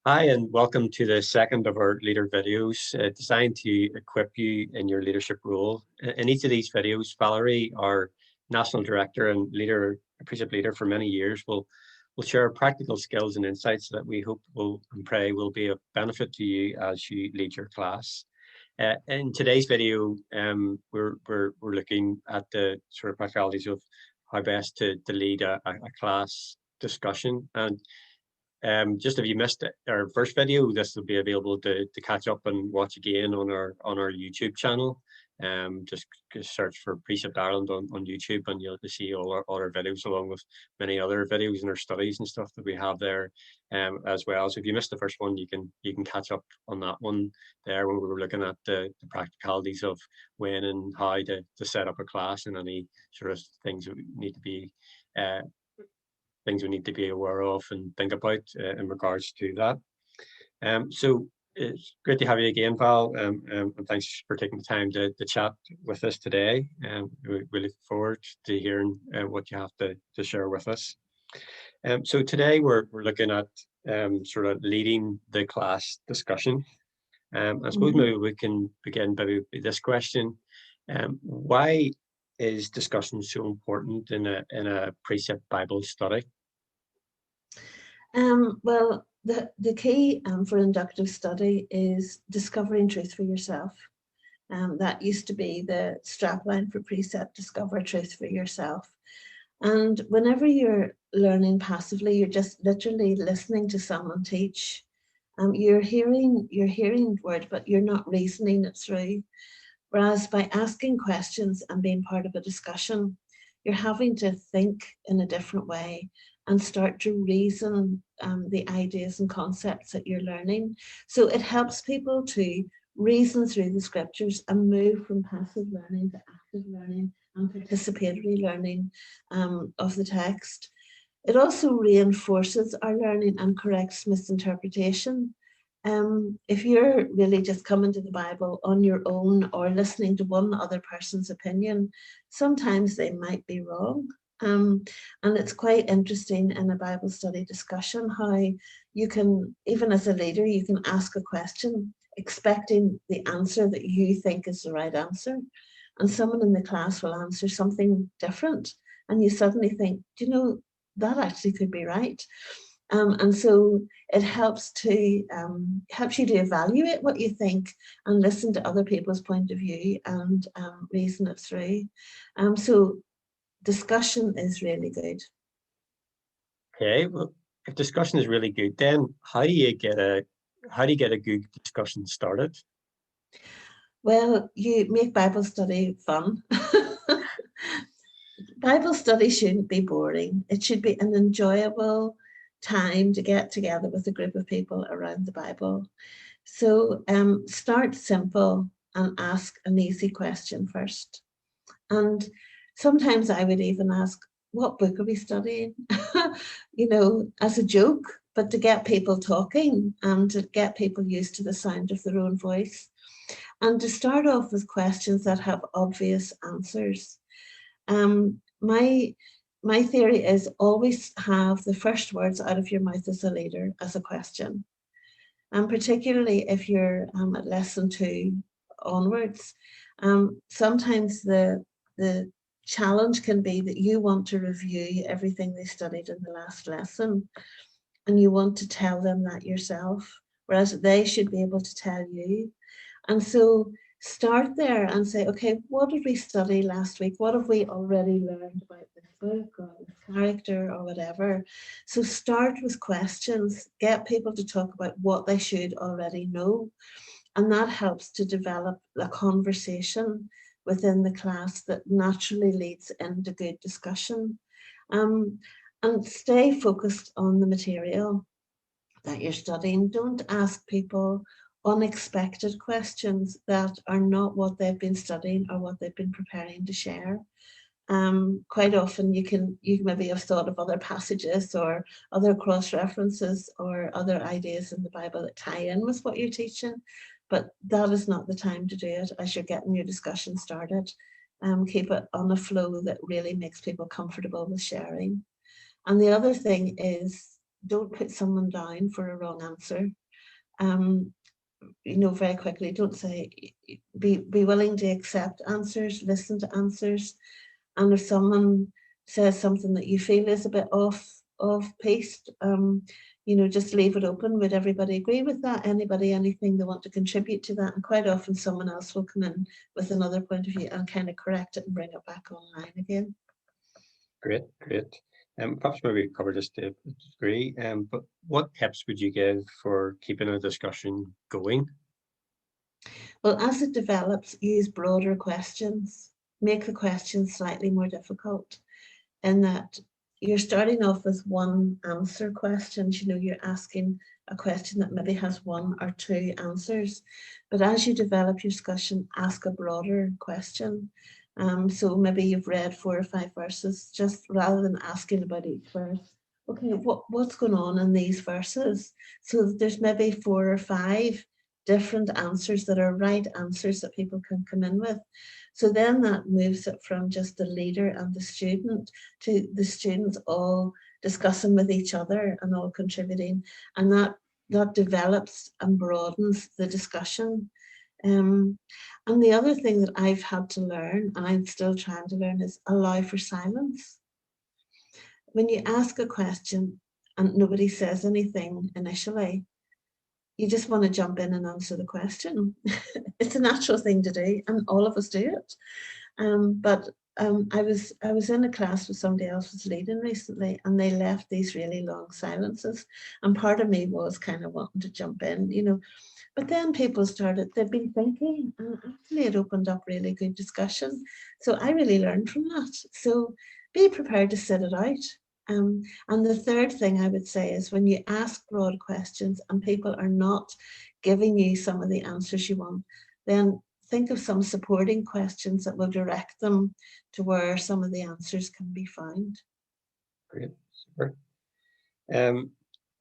Hi, and welcome to the second of our leader videos designed to equip you in your leadership role. In each of these videos, Valerie, our National Director and Precept Leader for many years, will share practical skills and insights that we hope will and pray will be of benefit to you as you lead your class. In today's video, we're looking at the sort of practicalities of how best to lead a class discussion. And just if you missed our first video, this will be available to catch up and watch again on our YouTube channel. Just search for Precept Ireland on YouTube and you'll see all our videos along with many other videos and our studies and stuff that we have there as well. So if you missed the first one, you can catch up on that one there when we were looking at the practicalities of when and how to set up a class and any sort of things that need to be things we need to be aware of and think about in regards to that. So it's great to have you again, Val, and thanks for taking the time to chat with us today. We look forward to hearing what you have to share with us. So today we're looking at sort of leading the class discussion. I suppose maybe we can begin by this question. Why is discussion so important in a precept Bible study? Well, the key for inductive study is discovering truth for yourself. That used to be the strapline for Precept, discover truth for yourself. And whenever you're learning passively, you're just literally listening to someone teach. You're hearing word, but you're not reasoning it through. Whereas by asking questions and being part of a discussion, you're having to think in a different way and start to reason the ideas and concepts that you're learning. So it helps people to reason through the scriptures and move from passive learning to active learning and participatory learning of the text. It also reinforces our learning and corrects misinterpretation. If you're really just coming to the Bible on your own or listening to one other person's opinion, sometimes they might be wrong. And it's quite interesting in a Bible study discussion how you can, even as a leader, you can ask a question expecting the answer that you think is the right answer. And someone in the class will answer something different. And you suddenly think, do you know, that actually could be right. And so it helps you to evaluate what you think and listen to other people's point of view and reason it through. So discussion is really good. Okay, well, if discussion is really good, then how do you get a good discussion started? Well, you make Bible study fun. Bible study shouldn't be boring. It should be an enjoyable time to get together with a group of people around the Bible. So start simple and ask an easy question first. And sometimes I would even ask, what book are we studying? As a joke, but to get people talking and to get people used to the sound of their own voice. And to start off with questions that have obvious answers. My theory is always have the first words out of your mouth as a leader as a question. And particularly if you're at lesson 2 onwards, sometimes the challenge can be that you want to review everything they studied in the last lesson and you want to tell them that yourself, whereas they should be able to tell you. And so start there and say, okay, what did we study last week? What have we already learned about this book or this character or whatever? So start with questions, get people to talk about what they should already know. And that helps to develop a conversation within the class that naturally leads into good discussion. And stay focused on the material that you're studying. Don't ask people unexpected questions that are not what they've been studying or what they've been preparing to share. Quite often you maybe have thought of other passages or other cross references or other ideas in the Bible that tie in with what you're teaching, but that is not the time to do it as you're getting your discussion started. Keep it on a flow that really makes people comfortable with sharing. And the other thing is don't put someone down for a wrong answer. Very quickly, don't say, be willing to accept answers, listen to answers. And if someone says something that you feel is a bit off piste, just leave it open. Would everybody agree with that? Anything they want to contribute to that? And quite often someone else will come in with another point of view and kind of correct it and bring it back online again. Great. Perhaps maybe cover this to a degree, but what tips would you give for keeping a discussion going? Well, as it develops, use broader questions. Make the questions slightly more difficult, in that you're starting off with one answer questions. You're asking a question that maybe has one or two answers. But as you develop your discussion, ask a broader question. So maybe you've read 4 or 5 verses, just rather than asking about each verse. Okay, what's going on in these verses? So there's maybe 4 or 5 different answers that are right answers that people can come in with. So then that moves it from just the leader and the student to the students all discussing with each other and all contributing. And that develops and broadens the discussion. And the other thing that I've had to learn, and I'm still trying to learn, is allow for silence. When you ask a question and nobody says anything initially, you just want to jump in and answer the question. It's a natural thing to do, and all of us do it. But I was in a class with somebody else was leading recently, and they left these really long silences. And part of me was kind of wanting to jump in. But then people they'd been thinking, and actually it opened up really good discussion. So I really learned from that. So be prepared to sit it out. And the third thing I would say is when you ask broad questions and people are not giving you some of the answers you want, then think of some supporting questions that will direct them to where some of the answers can be found. Great, super.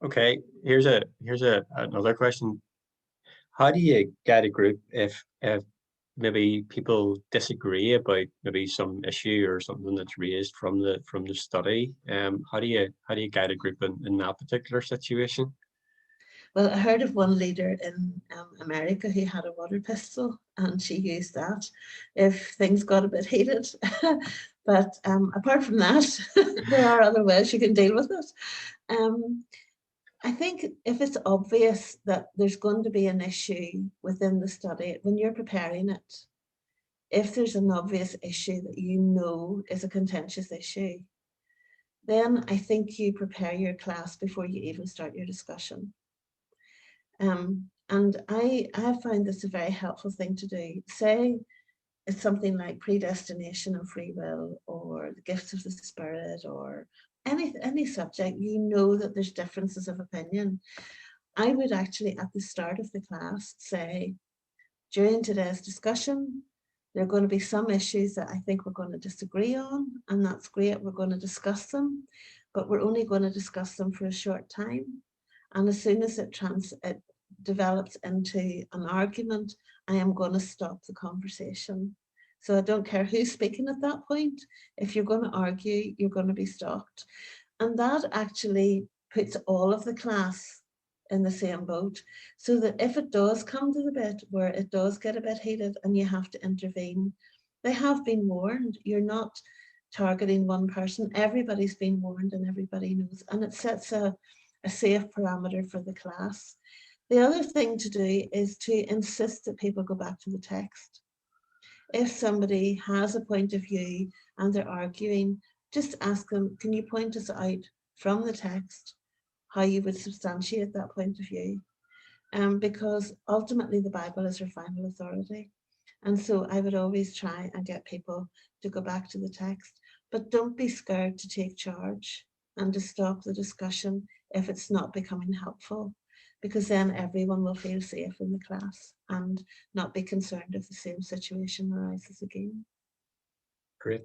Okay, here's another question. How do you guide a group if maybe people disagree about maybe some issue or something that's raised from the study? How do you guide a group in that particular situation? Well, I heard of one leader in America who had a water pistol, and she used that if things got a bit heated. But apart from that, there are other ways you can deal with it. I think if it's obvious that there's going to be an issue within the study, when you're preparing it, if there's an obvious issue that is a contentious issue, then I think you prepare your class before you even start your discussion. And I find this a very helpful thing to do. Say it's something like predestination and free will, or the gifts of the spirit, or any subject, that there's differences of opinion. I would actually at the start of the class say, during today's discussion, there are going to be some issues that I think we're going to disagree on, and that's great, we're going to discuss them, but we're only going to discuss them for a short time. And as soon as it develops into an argument, I am going to stop the conversation. So I don't care who's speaking at that point. If you're going to argue, you're going to be stopped. And that actually puts all of the class in the same boat, so that if it does come to the bit where it does get a bit heated and you have to intervene, they have been warned. You're not targeting one person. Everybody's been warned and everybody knows. And it sets a safe parameter for the class. The other thing to do is to insist that people go back to the text. If somebody has a point of view and they're arguing, just ask them, can you point us out from the text how you would substantiate that point of view? Because ultimately the Bible is our final authority. And so I would always try and get people to go back to the text, but don't be scared to take charge and to stop the discussion if it's not becoming helpful, because then everyone will feel safe in the class and not be concerned if the same situation arises again. Great.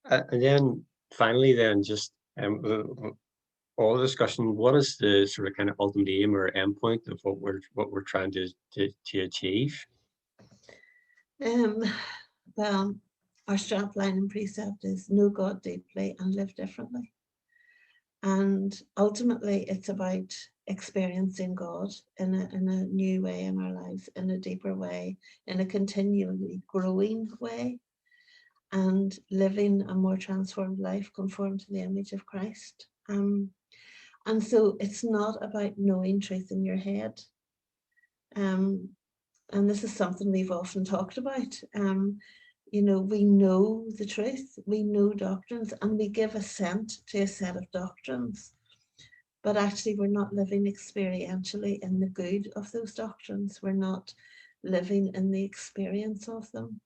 And then finally, then just all the discussion. What is the sort of kind of ultimate aim or endpoint of what we're trying to achieve? Well, our strapline and precept is know God deeply and live differently. And ultimately, it's about experiencing God in a new way in our lives, in a deeper way, in a continually growing way, and living a more transformed life conformed to the image of Christ. And so it's not about knowing truth in your head. And this is something we've often talked about. We know the truth, we know doctrines, and we give assent to a set of doctrines. But actually, we're not living experientially in the good of those doctrines. We're not living in the experience of them.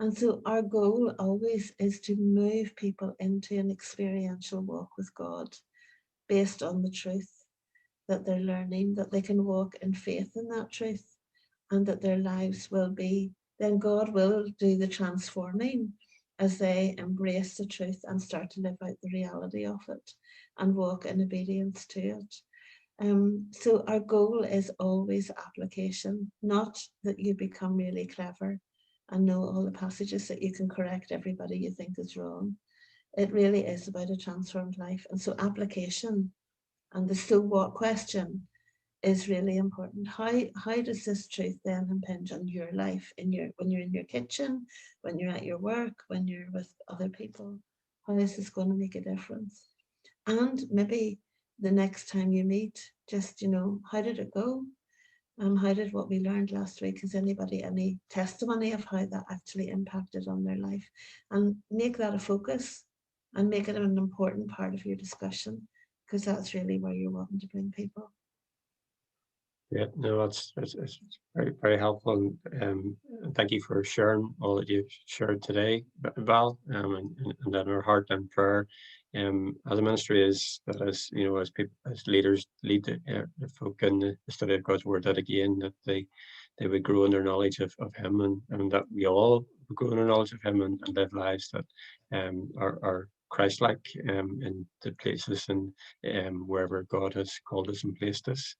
And so our goal always is to move people into an experiential walk with God based on the truth that they're learning, that they can walk in faith in that truth, and that their lives will be, then God will do the transforming as they embrace the truth and start to live out the reality of it and walk in obedience to it. So our goal is always application, not that you become really clever and know all the passages that you can correct everybody you think is wrong. It really is about a transformed life. And so application and the so what question is really important. How does this truth then impinge on your life when you're in your kitchen, when you're at your work, when you're with other people? How is this going to make a difference? And maybe the next time you meet, just how did it go? How did what we learned last week? Has anybody any testimony of how that actually impacted on their life? And make that a focus and make it an important part of your discussion, because that's really where you're wanting to bring people. Yeah, no, it's very, very helpful. And thank you for sharing all that you've shared today, Val, and in our heart and prayer. As a ministry is that as as people, as leaders lead the folk in the study of God's word, that again that they would grow in their knowledge of Him, and that we all would grow in our knowledge of Him, and live lives that are Christ-like in the places and wherever God has called us and placed us.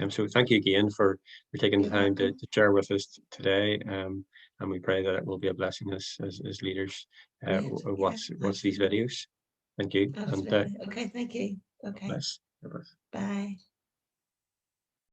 So thank you again for taking the time to share with us today. And we pray that it will be a blessing as leaders watch these videos. Thank you. Absolutely. Okay, thank you. Okay. Bless. Bye.